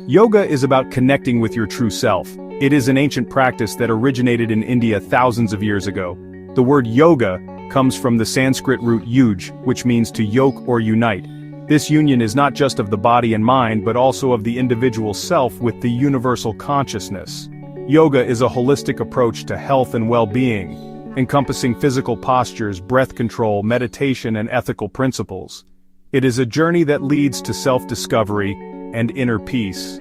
Yoga is about connecting with your true self. It is an ancient practice that originated in India thousands of years ago. The word yoga comes from the Sanskrit root yuj, which means to yoke or unite. This union is not just of the body and mind but also of the individual self with the universal consciousness. Yoga is a holistic approach to health and well-being, encompassing physical postures, breath control, meditation, and ethical principles. It is a journey that leads to self-discovery and inner peace.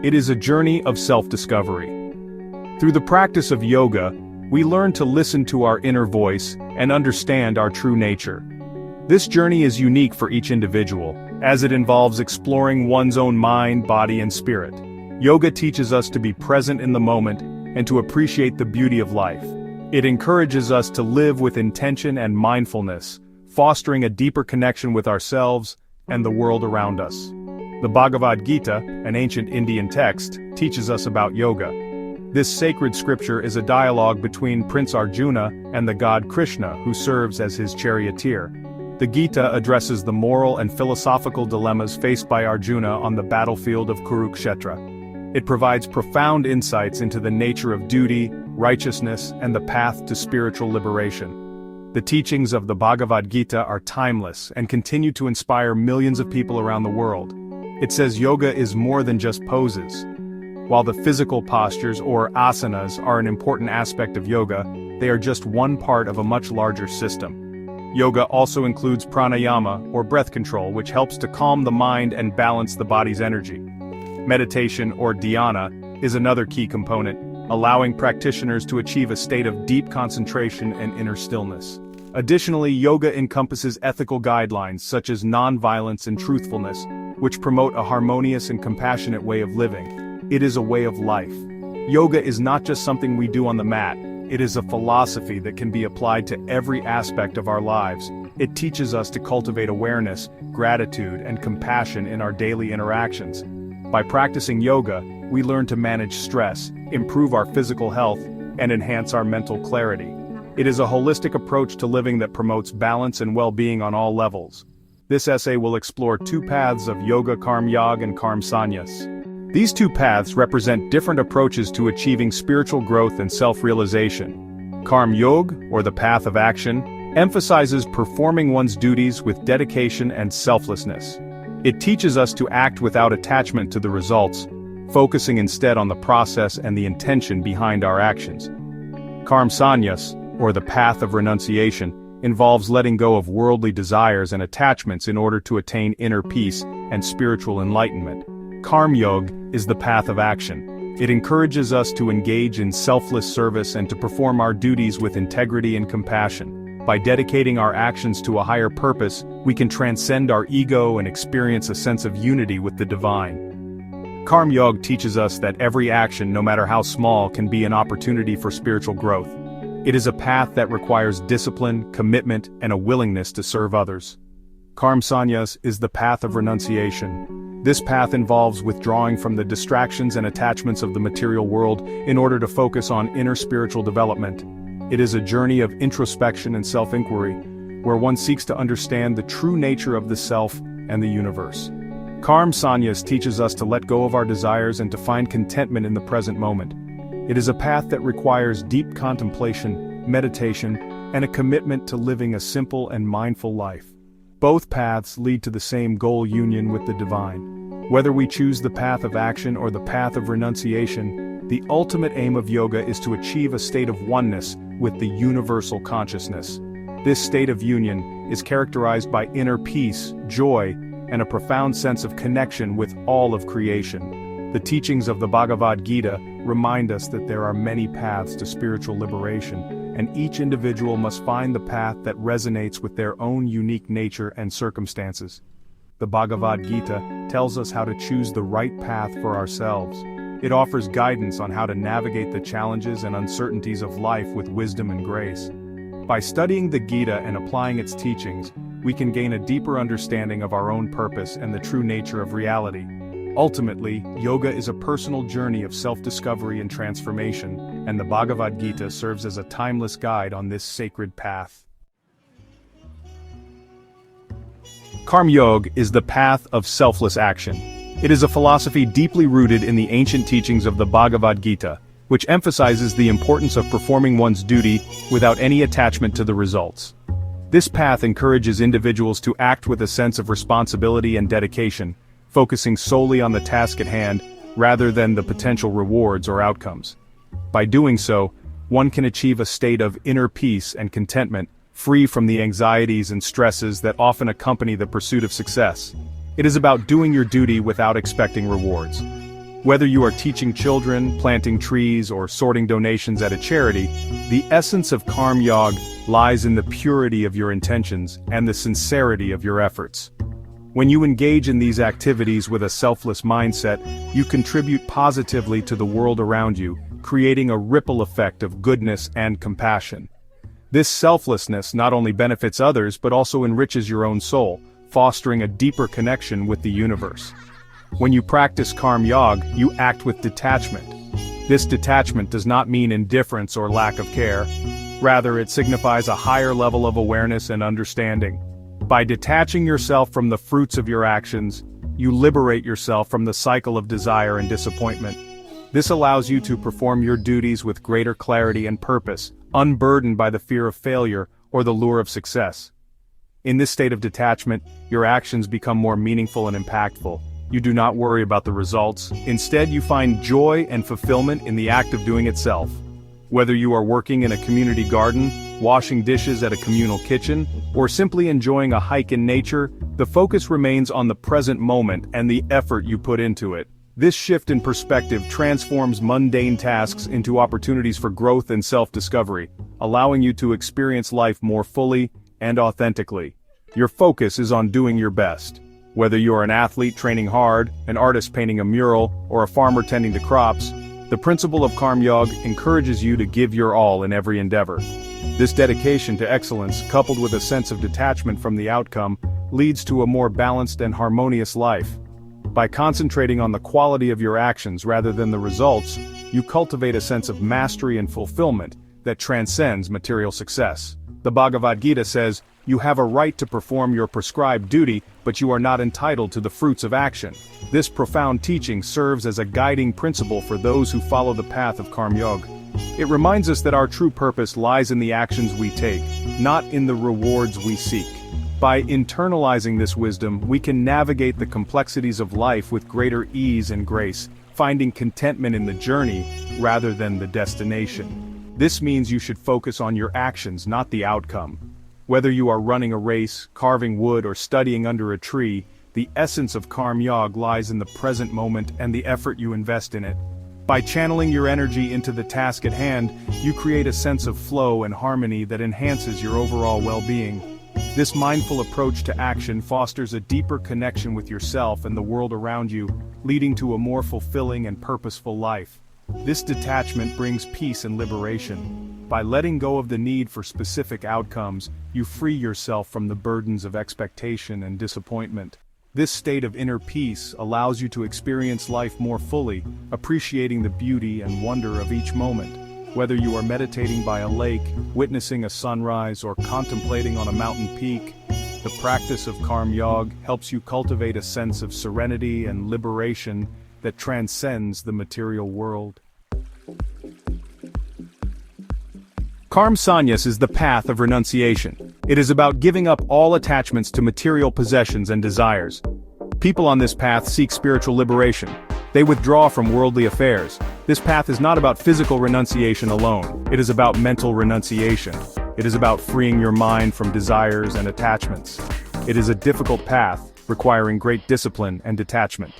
It is a journey of self-discovery. Through the practice of yoga, we learn to listen to our inner voice and understand our true nature. This journey is unique for each individual, as it involves exploring one's own mind, body, and spirit. Yoga teaches us to be present in the moment and to appreciate the beauty of life. It encourages us to live with intention and mindfulness, fostering a deeper connection with ourselves and the world around us. The Bhagavad Gita, an ancient Indian text, teaches us about yoga. This sacred scripture is a dialogue between Prince Arjuna and the god Krishna, who serves as his charioteer. The Gita addresses the moral and philosophical dilemmas faced by Arjuna on the battlefield of Kurukshetra. It provides profound insights into the nature of duty, righteousness, and the path to spiritual liberation. The teachings of the Bhagavad Gita are timeless and continue to inspire millions of people around the world. It says yoga is more than just poses. While the physical postures, or asanas, are an important aspect of yoga, they are just one part of a much larger system. Yoga also includes pranayama, or breath control, which helps to calm the mind and balance the body's energy. Meditation, or dhyana, is another key component, allowing practitioners to achieve a state of deep concentration and inner stillness. Additionally, yoga encompasses ethical guidelines such as non-violence and truthfulness, which promote a harmonious and compassionate way of living. It is a way of life. Yoga is not just something we do on the mat, it is a philosophy that can be applied to every aspect of our lives. It teaches us to cultivate awareness, gratitude, and compassion in our daily interactions. By practicing yoga, we learn to manage stress, improve our physical health, and enhance our mental clarity. It is a holistic approach to living that promotes balance and well-being on all levels. This essay will explore two paths of yoga: Karm Yog and Karm Sanyas. These two paths represent different approaches to achieving spiritual growth and self-realization. Karm Yog, or the path of action, emphasizes performing one's duties with dedication and selflessness. It teaches us to act without attachment to the results, focusing instead on the process and the intention behind our actions. Karm Sanyas, or the path of renunciation, involves letting go of worldly desires and attachments in order to attain inner peace and spiritual enlightenment. Karm Yog is the path of action. It encourages us to engage in selfless service and to perform our duties with integrity and compassion. By dedicating our actions to a higher purpose, we can transcend our ego and experience a sense of unity with the divine. Karm Yog teaches us that every action, no matter how small, can be an opportunity for spiritual growth. It is a path that requires discipline, commitment, and a willingness to serve others. Karm Sanyas is the path of renunciation. This path involves withdrawing from the distractions and attachments of the material world in order to focus on inner spiritual development. It is a journey of introspection and self-inquiry, where one seeks to understand the true nature of the self and the universe. Karm Sanyas teaches us to let go of our desires and to find contentment in the present moment. It is a path that requires deep contemplation, meditation, and a commitment to living a simple and mindful life. Both paths lead to the same goal: union with the divine. Whether we choose the path of action or the path of renunciation, the ultimate aim of yoga is to achieve a state of oneness with the universal consciousness. This state of union is characterized by inner peace, joy, and a profound sense of connection with all of creation. The teachings of the Bhagavad Gita remind us that there are many paths to spiritual liberation, and each individual must find the path that resonates with their own unique nature and circumstances. The Bhagavad Gita tells us how to choose the right path for ourselves. It offers guidance on how to navigate the challenges and uncertainties of life with wisdom and grace. By studying the Gita and applying its teachings, we can gain a deeper understanding of our own purpose and the true nature of reality. Ultimately, yoga is a personal journey of self-discovery and transformation, and the Bhagavad Gita serves as a timeless guide on this sacred path. Karm Yog is the path of selfless action. It is a philosophy deeply rooted in the ancient teachings of the Bhagavad Gita, which emphasizes the importance of performing one's duty without any attachment to the results. This path encourages individuals to act with a sense of responsibility and dedication, focusing solely on the task at hand rather than the potential rewards or outcomes. By doing so, one can achieve a state of inner peace and contentment, free from the anxieties and stresses that often accompany the pursuit of success. It is about doing your duty without expecting rewards. Whether you are teaching children, planting trees, or sorting donations at a charity, the essence of Karm Yog lies in the purity of your intentions and the sincerity of your efforts. When you engage in these activities with a selfless mindset, you contribute positively to the world around you, creating a ripple effect of goodness and compassion. This selflessness not only benefits others but also enriches your own soul, fostering a deeper connection with the universe. When you practice Karm Yog, you act with detachment. This detachment does not mean indifference or lack of care. Rather, it signifies a higher level of awareness and understanding. By detaching yourself from the fruits of your actions, you liberate yourself from the cycle of desire and disappointment. This allows you to perform your duties with greater clarity and purpose, unburdened by the fear of failure or the lure of success. In this state of detachment, your actions become more meaningful and impactful. You do not worry about the results. Instead, you find joy and fulfillment in the act of doing itself. Whether you are working in a community garden, washing dishes at a communal kitchen, or simply enjoying a hike in nature, the focus remains on the present moment and the effort you put into it. This shift in perspective transforms mundane tasks into opportunities for growth and self-discovery, allowing you to experience life more fully and authentically. Your focus is on doing your best. Whether you are an athlete training hard, an artist painting a mural, or a farmer tending to crops, the principle of Karm Yog encourages you to give your all in every endeavor. This dedication to excellence, coupled with a sense of detachment from the outcome, leads to a more balanced and harmonious life. By concentrating on the quality of your actions rather than the results, you cultivate a sense of mastery and fulfillment that transcends material success. The Bhagavad Gita says, "You have a right to perform your prescribed duty, but you are not entitled to the fruits of action." This profound teaching serves as a guiding principle for those who follow the path of Karm Yog. It reminds us that our true purpose lies in the actions we take, not in the rewards we seek. By internalizing this wisdom, we can navigate the complexities of life with greater ease and grace, finding contentment in the journey rather than the destination. This means you should focus on your actions, not the outcome. Whether you are running a race, carving wood, or studying under a tree, the essence of Karm Yog lies in the present moment and the effort you invest in it. By channeling your energy into the task at hand, you create a sense of flow and harmony that enhances your overall well-being. This mindful approach to action fosters a deeper connection with yourself and the world around you, leading to a more fulfilling and purposeful life. This detachment brings peace and liberation. By letting go of the need for specific outcomes, you free yourself from the burdens of expectation and disappointment. This state of inner peace allows you to experience life more fully, appreciating the beauty and wonder of each moment. Whether you are meditating by a lake, witnessing a sunrise, or contemplating on a mountain peak, the practice of Karm Yog helps you cultivate a sense of serenity and liberation that transcends the material world. Karm Sanyas is the path of renunciation. It is about giving up all attachments to material possessions and desires. People on this path seek spiritual liberation. They withdraw from worldly affairs. This path is not about physical renunciation alone. It is about mental renunciation. It is about freeing your mind from desires and attachments. It is a difficult path, requiring great discipline and detachment.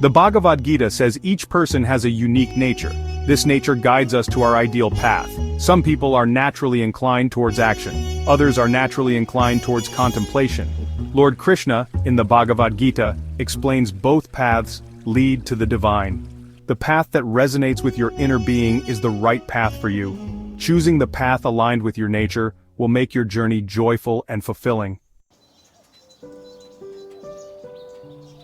The Bhagavad Gita says each person has a unique nature. This nature guides us to our ideal path. Some people are naturally inclined towards action. Others are naturally inclined towards contemplation. Lord Krishna, in the Bhagavad Gita, explains both paths lead to the divine. The path that resonates with your inner being is the right path for you. Choosing the path aligned with your nature will make your journey joyful and fulfilling.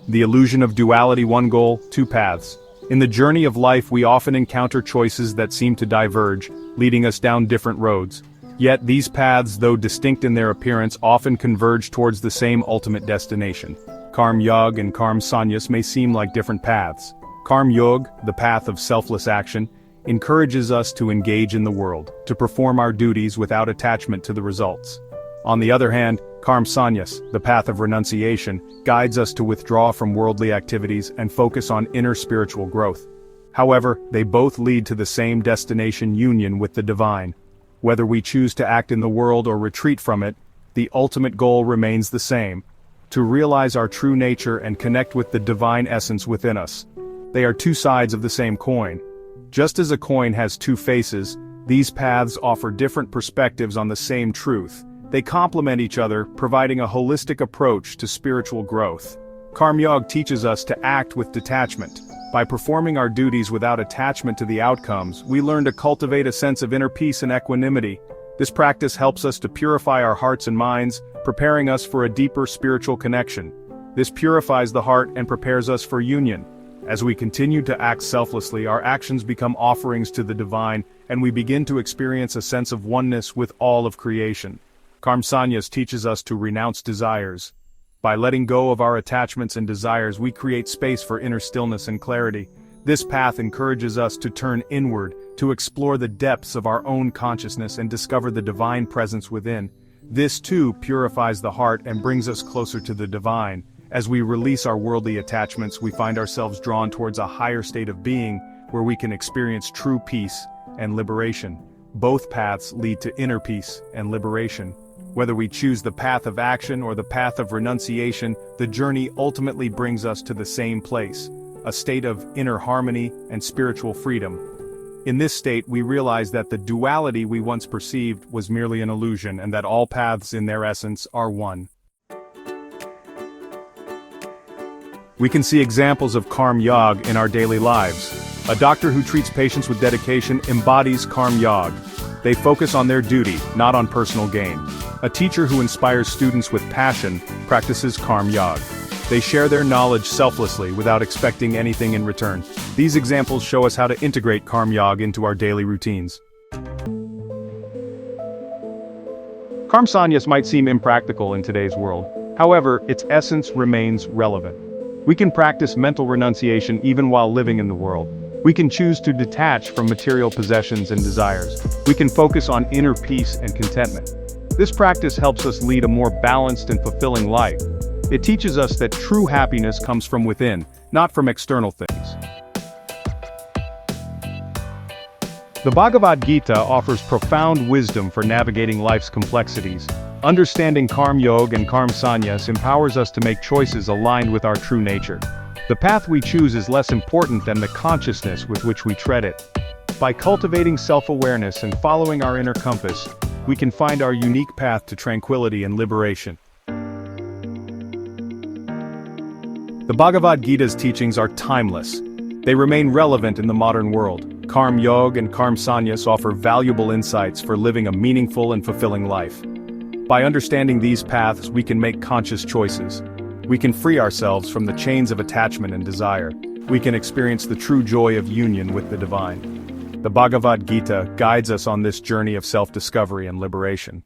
The illusion of duality: one goal, two paths. In the journey of life we often encounter choices that seem to diverge, leading us down different roads. Yet these paths, though distinct in their appearance, often converge towards the same ultimate destination. Karm Yog and Karm Sanyas may seem like different paths. Karm Yog, the path of selfless action, encourages us to engage in the world, to perform our duties without attachment to the results. On the other hand, Karm Sanyas, the path of renunciation, guides us to withdraw from worldly activities and focus on inner spiritual growth. However, they both lead to the same destination: union with the divine. Whether we choose to act in the world or retreat from it, the ultimate goal remains the same: to realize our true nature and connect with the divine essence within us. They are two sides of the same coin. Just as a coin has two faces, these paths offer different perspectives on the same truth. They complement each other, providing a holistic approach to spiritual growth. Karm Yog teaches us to act with detachment. By performing our duties without attachment to the outcomes, we learn to cultivate a sense of inner peace and equanimity. This practice helps us to purify our hearts and minds, preparing us for a deeper spiritual connection. This purifies the heart and prepares us for union. As we continue to act selflessly, our actions become offerings to the divine, and we begin to experience a sense of oneness with all of creation. Karm Sanyas teaches us to renounce desires. By letting go of our attachments and desires, we create space for inner stillness and clarity. This path encourages us to turn inward, to explore the depths of our own consciousness and discover the divine presence within. This too purifies the heart and brings us closer to the divine. As we release our worldly attachments, we find ourselves drawn towards a higher state of being, where we can experience true peace and liberation. Both paths lead to inner peace and liberation. Whether we choose the path of action or the path of renunciation, the journey ultimately brings us to the same place, a state of inner harmony and spiritual freedom. In this state, we realize that the duality we once perceived was merely an illusion, and that all paths in their essence are one. We can see examples of Karm Yog in our daily lives. A doctor who treats patients with dedication embodies Karm Yog. They focus on their duty, not on personal gain. A teacher who inspires students with passion practices Karm Yog. They share their knowledge selflessly without expecting anything in return. These examples show us how to integrate Karm Yog into our daily routines. Karm Sanyas might seem impractical in today's world. However, its essence remains relevant. We can practice mental renunciation even while living in the world. We can choose to detach from material possessions and desires. We can focus on inner peace and contentment. This practice helps us lead a more balanced and fulfilling life. It teaches us that true happiness comes from within, not from external things. The Bhagavad Gita offers profound wisdom for navigating life's complexities. Understanding Karm Yog and Karm Sanyas empowers us to make choices aligned with our true nature. The path we choose is less important than the consciousness with which we tread it. By cultivating self-awareness and following our inner compass, we can find our unique path to tranquility and liberation. The Bhagavad Gita's teachings are timeless. They remain relevant in the modern world. Karm Yog and Karm Sanyas offer valuable insights for living a meaningful and fulfilling life. By understanding these paths, we can make conscious choices. We can free ourselves from the chains of attachment and desire. We can experience the true joy of union with the divine. The Bhagavad Gita guides us on this journey of self-discovery and liberation.